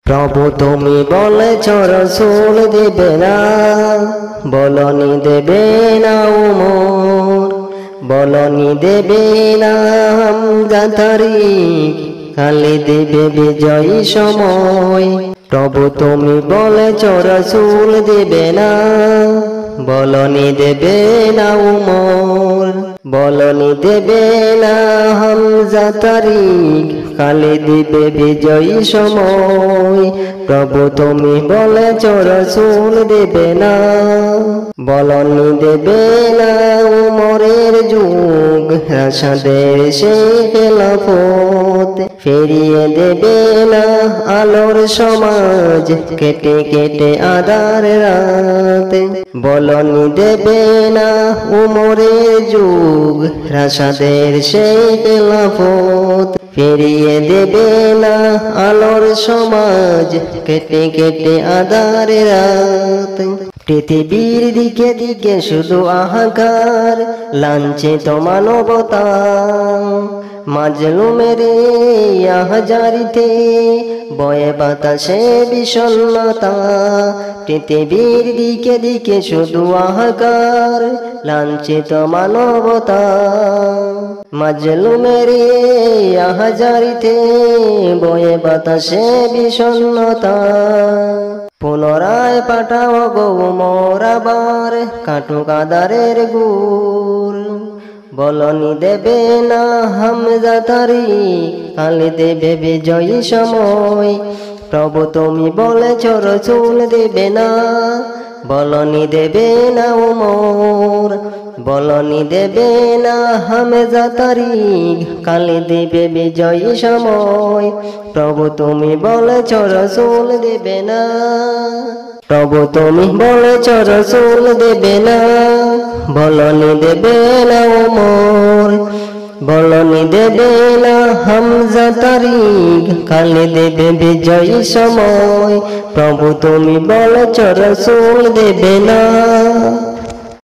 প্রভু তুমি বলেছ রসুল দেবে না, বলনি দেবে না উমর, বলনি দেবে না হামজা তারিক, খালি দেবে বিজয়ী সময়। প্রভু তুমি বলেছ রসুল দেবে না, বলনি দেবে না উমর, বলনি দেবে না হামজা তারিক, খালি দিবে বিজয়ী সময়। প্রভু তুমি বলেছ রসুল দেবে না, বলনি দেবে না উমরের যুগ, রাশাদের সেই খেলাফত, ফিরিয়ে দেবে না আলোর সমাজ, কেটে কেটে আধার রাত। বলনি দেবে না উমরের যুগ, রাশাদের সেই খেলাফত, ফিরিয়ে দেবে না আলোর সমাজ, কেটে কেটে আধার রাত। পৃথিবীর দিকে দিকে শুধু আহাকার, লাঞ্ছিত মানবতা, মাজলুমের আহাজারিতে বয়ে বাতাসে বিষণ্ণতা। পৃথিবীর দিকে দিকে শুধু আহাকার, লাঞ্ছিত মানবতা, মাজলুমের আহাজারিতে বয়ে বাতাসে বিষণ্ণতা। পুনরায় পাঠাও গো উমর আবার, কাটুক আদারের গুর, বলনি দেবে না হামজা তারিক, খালি দেবে বিজয়ী সময়। প্রভু তুমি বলেছ রসুল দেবে না, বলনি দেবে না উমর, বলনি দেবে না হামজা তারিক, খালি দেবে বিজয়ী সময়। প্রভু তুমি বলেছ রসুল দেবে না, প্রভু তুমি বলেছ রসুল দেবে না, বলনি দেবে না উমর, বলনি দেবে না হামজা তারিক, খালি দেবে বিজয়ী সময়। প্রভু তুমি বলেছ রসুল দেবে না।